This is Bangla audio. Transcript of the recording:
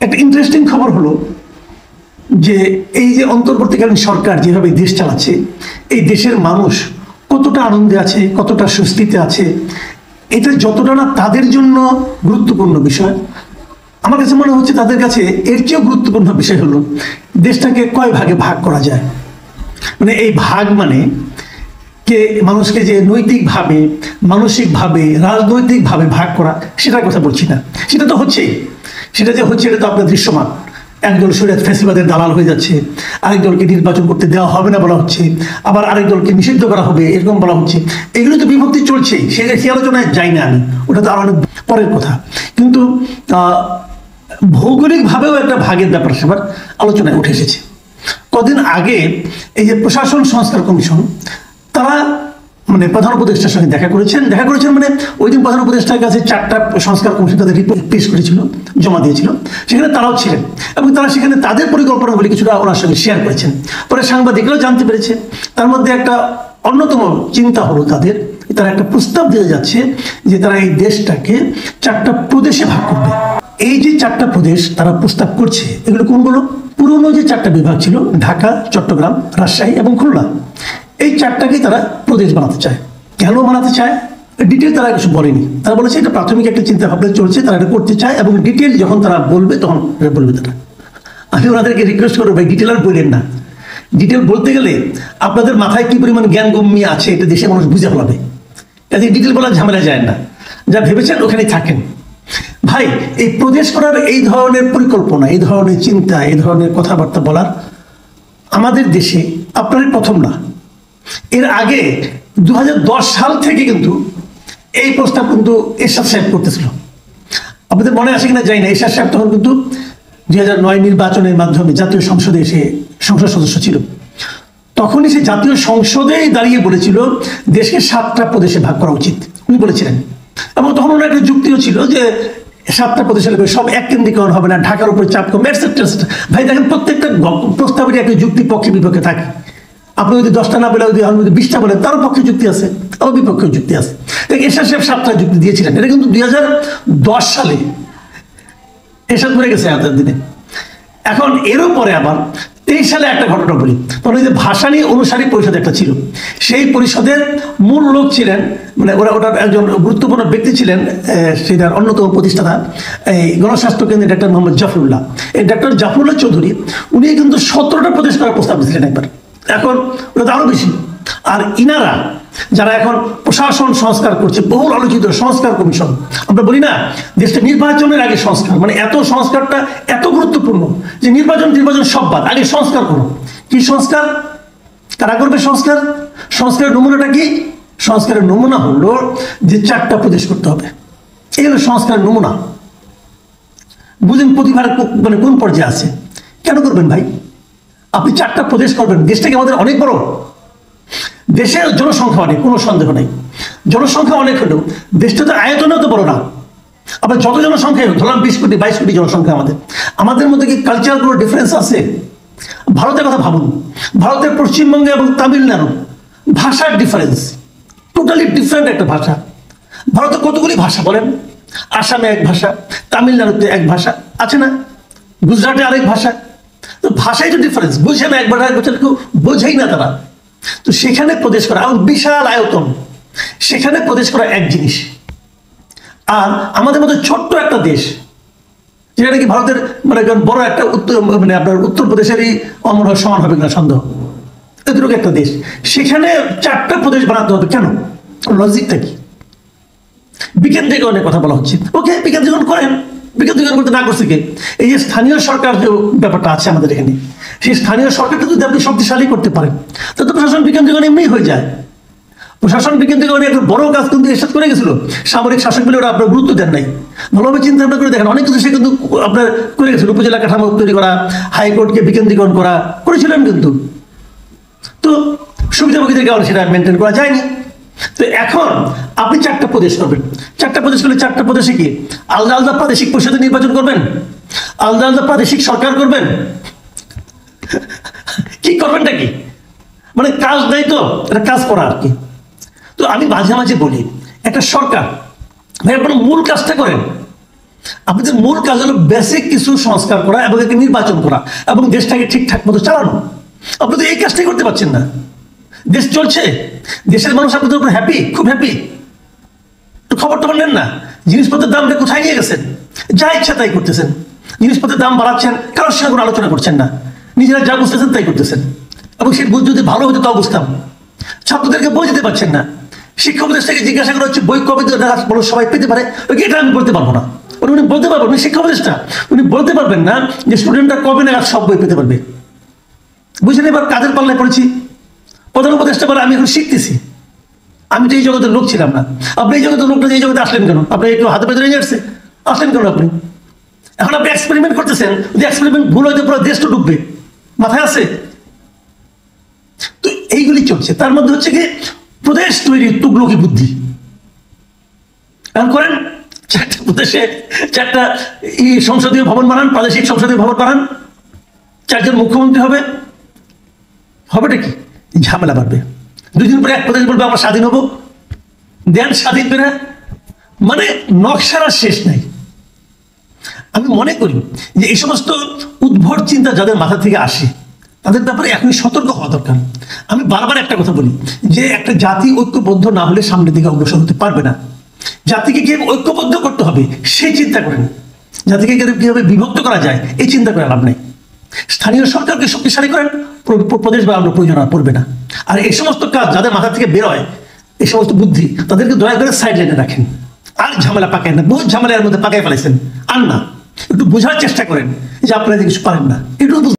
একটা ইন্টারেস্টিং খবর হলো যে এই যে অন্তর্বর্তীকালীন সরকার যেভাবে দেশ চালাচ্ছে, এই দেশের মানুষ কতটা আনন্দে আছে, কতটা স্বস্তিতে আছে, এটা যতটা না তাদের জন্য গুরুত্বপূর্ণ বিষয়, আমার কাছে মনে হচ্ছে তাদের কাছে এর চেয়েও গুরুত্বপূর্ণ বিষয় হলো দেশটাকে কয় ভাগে ভাগ করা যায়। মানে এই ভাগ মানে কে মানুষকে যে নৈতিকভাবে, মানসিকভাবে, রাজনৈতিকভাবে ভাগ করা, সেটার কথা বলছি না। সেটা তো হচ্ছেই, সেটা যে হচ্ছে এটা তো আপনার দৃশ্যমান। একদল শরীয়ত ফ্যাসিবাদের দালাল হয়ে যাচ্ছে, আরেক দলকে নির্বাচন করতে দেওয়া হবে না বলা হচ্ছে, আবার আরেক দলকে নিষিদ্ধ করা হবে এরকম বলা হচ্ছে। এগুলো তো বিভক্তি চলছেই, সেটা সে আলোচনায় যাই না আমি, ওটা তো আরো অনেক পরের কথা। কিন্তু ভৌগোলিকভাবেও একটা ভাগের ব্যাপার সেবার আলোচনায় উঠে এসেছে। কদিন আগে এই যে প্রশাসন সংস্কার কমিশন, তারা মানে প্রধান উপদেষ্টার সঙ্গে দেখা করেছেন মানে ওই দিন প্রধান উপদেষ্টার কাছে 4টা সংস্কার কমিশন তাদের রিপোর্ট পেশ করেছিল, জমা দিয়েছিল, সেখানে তারাও ছিলেন এবং তারা সেখানে তাদের পরিকল্পনাগুলি কিছুটা ওনার সঙ্গে শেয়ার করেছেন। পরে সাংবাদিকরাও জানতে পেরেছে। তার মধ্যে একটা অন্যতম চিন্তা হলো তাদের, তারা একটা প্রস্তাব দিয়ে যাচ্ছে যে তারা এই দেশটাকে 4টা প্রদেশে ভাগ করবে। এই যে 4টা প্রদেশ তারা প্রস্তাব করছে, এগুলো কোনগুলো? পুরনো যে 4টা বিভাগ ছিল, ঢাকা, চট্টগ্রাম, রাজশাহী এবং খুলনা, এই 4টাকেই তারা প্রদেশ বানাতে চায়। কেন বানাতে চায় ডিটেল তারা কিছু বলেনি। তারা বলেছে এটা প্রাথমিক একটা চিন্তা ভাবনা চলছে, তারা এটা করতে চায় এবং ডিটেল যখন তারা বলবে তখন বলবে তারা। আমি ওনাদেরকে রিকোয়েস্ট করবো, ভাই ডিটেল আর বললেন না। ডিটেল বলতে গেলে আপনাদের মাথায় কি পরিমাণ জ্ঞান গম্যি আছে এটা দেশে মানুষ বুঝে ফেলাবে। কাজে ডিটেল বলার ঝামেলা যায় না, যা ভেবেছেন ওখানেই থাকেন। ভাই এই প্রদেশ করার এই ধরনের পরিকল্পনা, এই ধরনের চিন্তা, এই ধরনের কথাবার্তা বলার আমাদের দেশে আপনারই প্রথম না। এর আগে 2010 সাল থেকে কিন্তু এই প্রস্তাব কিন্তু এরশাদ সাহেব করতেছিল। আপনাদের মনে আছে কিনা জানি না, এরশাদ সাহেব তখন কিন্তু 2009 নির্বাচনের মাধ্যমে জাতীয় সংসদে এসে সংসদ সদস্য ছিল। তখনই সে জাতীয় সংসদেই দাঁড়িয়ে বলেছিল দেশকে 7টা প্রদেশে ভাগ করা উচিত, উনি বলেছিলেন। এবং তখন ওনার একটা যুক্তিও ছিল যে 7টা প্রদেশের সব এক কেন্দ্রীকরণ হবে না, ঢাকার উপরে চাপ কমবে, এটসেট্রা। ভাই দেখেন প্রত্যেকটা প্রস্তাবের একটা যুক্তি পক্ষে বিপক্ষে থাকে। আপনি যদি 10টা না বলে যদি 20টা বলেন, তারও পক্ষে যুক্তি আছে, তারও বিপক্ষে যুক্তি আছে। এরশাদ সাহেব 7টা যুক্তি দিয়েছিলেন। এটা কিন্তু 2010 সালে এরশাদ করে গেছে এত দিনে। এখন এরও পরে আবার 23 সালে একটা ঘটনা বলি। তখন ওই যে ভাসানী অনুসারী পরিষদ একটা ছিল, সেই পরিষদের মূল লোক ছিলেন, মানে ওটার একজন গুরুত্বপূর্ণ ব্যক্তি ছিলেন, সেটার অন্যতম প্রতিষ্ঠাতা এই গণস্বাস্থ্য কেন্দ্রের ডাক্তার মোহাম্মদ জাফরুল্লাহ। এই ডাক্তার জাফরুল্লাহ চৌধুরী উনি কিন্তু 17টা প্রদেশ করার প্রস্তাব দিয়েছিলেন একবার। এখন ওটা তো আরো বেশি। আর ইনারা যারা এখন প্রশাসন সংস্কার করছে, বহুল আলোচিত সংস্কার কমিশন, আমরা বলি না দেশটা নির্বাচনের আগে সংস্কার, মানে এত সংস্কারটা এত গুরুত্বপূর্ণ যে নির্বাচন সব বাদ, আগে সংস্কার করো। কি সংস্কার? কারা করবে সংস্কার? সংস্কারের নমুনাটা কি? সংস্কারের নমুনা হলো যে 4টা প্রদেশ করতে হবে। এই হলো সংস্কারের নমুনা। বুঝেন প্রতিভার মানে কোন পর্যায়ে আছে। কেন করবেন ভাই? আপনি 4টা প্রদেশ করবেন, দেশটাকে আমাদের অনেক বড়, দেশের জনসংখ্যা অনেক, কোনো সন্দেহ নেই, জনসংখ্যা অনেক হলেও দেশটা তো আয়তনেও তো বড় না। আবার যত জনসংখ্যা হোক, ধরলাম 20 কোটি 22 কোটি জনসংখ্যা, আমাদের মধ্যে কি কালচারাল কোনো ডিফারেন্স আছে? ভারতের কথা ভাবুন, ভারতের পশ্চিমবঙ্গে এবং তামিলনাড়ু ভাষার ডিফারেন্স টোটালি ডিফারেন্ট একটা ভাষা। ভারতে কতগুলি ভাষা বলেন? আসামে এক ভাষা, তামিলনাড়ুতে এক ভাষা আছে না, গুজরাটে আরেক ভাষা। তো ভাষাই তো ডিফারেন্স, বুঝে না একবার কেউ বোঝেই না তারা। তো সেখানে প্রদেশ করা, এবং বিশাল আয়তন, সেখানে প্রদেশ করা এক জিনিস। আর আমাদের মধ্যে ছোট্ট একটা দেশ, যেটা নাকি ভারতের মানে বড় একটা মানে আপনার উত্তরপ্রদেশেরই অমর সমান হবে না সন্দেহ, এতটুকু একটা দেশ, সেখানে 4টা প্রদেশ বানাতে হবে। কেন? লজিকটা কি? বিকেন্দ্রীকরণের কথা বলা হচ্ছে। ওকে, বিকেন্দ্রীকরণ করেন। বিকেন্দ্রীকরণ করতে না করছে কে? এই যে স্থানীয় সরকার যে ব্যাপারটা আছে আমাদের এখানে, সেই স্থানীয় সরকারটা যদি আপনি শক্তিশালী করতে পারেন, তাহলে প্রশাসন বিকেন্দ্রীকরণ এমনি হয়ে যায়। প্রশাসন বিকেন্দ্রীকরণে একটা বড় কাজ কিন্তু এরশাদ করে গেছিল। সামরিক শাসক বলে ওরা আপনার গুরুত্ব দেন নাই। ভালোভাবে চিন্তা ভাবনা করে দেখেন, অনেক কিছু সে কিন্তু আপনার করে গেছিল। উপজেলা কাঠামো তৈরি করা, হাইকোর্টকে বিকেন্দ্রীকরণ করা করেছিলেন কিন্তু, তো সুবিধাভোগীদের কারণে সেটা মেনটেন করা যায়নি। তো এখন আপনি 4টা প্রদেশ করবেন। 4টা প্রদেশ করলে 4টা প্রদেশে কি আলাদা আলাদা প্রাদেশিক পরিষদে নির্বাচন করবেন? আলাদা আলাদা প্রাদেশিক সরকার করবেন? কি করবেনটা কি? মানে কাজ নাই তো, এটা কাজ করা আর কি। তো আমি মাঝে মাঝে বলি, একটা সরকার ভাই আপনার মূল কাজটা করেন। আপনাদের মূল কাজ হলো বেসিক কিছু সংস্কার করা এবং একটি নির্বাচন করা এবং দেশটাকে ঠিকঠাক মতো চালানো। আপনি তো এই কাজটাই করতে পারছেন না। দেশ চলছে, দেশের মানুষ আপনাদের উপর হ্যাপি, খুব হ্যাপি। একটু খবর টবর নেন না, জিনিসপত্রের দামটা কোথায় নিয়ে গেছেন? যা ইচ্ছা তাই করতেছেন, জিনিসপত্রের দাম বাড়াচ্ছেন, কারোর সঙ্গে কোনো আলোচনা করছেন না, নিজেরা যা বুঝতেছেন তাই করতেছেন। এবং সেই বুঝ যদি ভালো হতো তাও বুঝতাম। ছাত্রদেরকে বই দিতে পারছেন না, শিক্ষা উপদেষ্টাকে জিজ্ঞাসা করা হচ্ছে বই কবে বলো সবাই পেতে পারে, এটা আমি বলতে পারবো না। উনি বলতে পারবেন, উনি শিক্ষা উপদেষ্টা, উনি বলতে পারবেন না যে স্টুডেন্টরা কবে নাগাদ সব বই পেতে পারবে। বুঝলেন? এবার কাদের পাল্লায় পড়েছি? প্রধান উপদেষ্টা বলে আমি এখন শিখতেছি, আমি তো এই জগতের লোক ছিলাম না। আপনি এই জগতের লোকটা এই জগতে আসলেন কেন? আপনি একটু হাতে পেতে নিয়ে আসছে, আসলেন কেন আপনি? এখন আপনি এক্সপেরিমেন্ট করতেছেন, যদি এক্সপেরিমেন্ট ভুল হয়তো পুরো দেশ তো ডুববে, মাথায় আছে? তো এইগুলি চলছে। তার মধ্যে হচ্ছে কি প্রদেশ তৈরির তুগলকি বুদ্ধি। এখন করেন, চারটা প্রদেশে চারটা সংসদীয় ভবন বানান, প্রাদেশিক সংসদীয় ভবন বানান, 4 জন মুখ্যমন্ত্রী হবে, হবেটা কি? ঝামেলা বাড়বে। 2 দিন পরে এক প্রদেশ বলবে আমরা স্বাধীন হবো, দেন স্বাধীন করে, মানে নকশার শেষ নাই। আমি মনে করি যে এই সমস্ত উদ্ভট চিন্তা যাদের মাথা থেকে আসে তাদের ব্যাপারে এখনই সতর্ক হওয়া দরকার। আমি বারবার একটা কথা বলি যে একটা জাতি ঐক্যবদ্ধ না হলে সামনের দিকে অগ্রসর হতে পারবে না। জাতিকে কিভাবে ঐক্যবদ্ধ করতে হবে সেই চিন্তা করেন, জাতিকে কিভাবে বিভক্ত করা যায় এই চিন্তা করে লাভ নেই। স্থানীয় সরকারকে শক্তিশালী করেন, প্রদেশ বানানোর প্রয়োজন পড়বে না। আর এই সমস্ত কাজ যাদের মাথা থেকে বেরোয়, এই সমস্ত বুদ্ধি, তাদেরকে দয়া করে সাইড লাইনে রাখেন। আর ঝামেলা পাকায় না, বহু ঝামেলার মধ্যে পাকায় ফেলেছেন, আর না। একটু বোঝার চেষ্টা করেন যে আপনারা কিছু পারেন না, একটু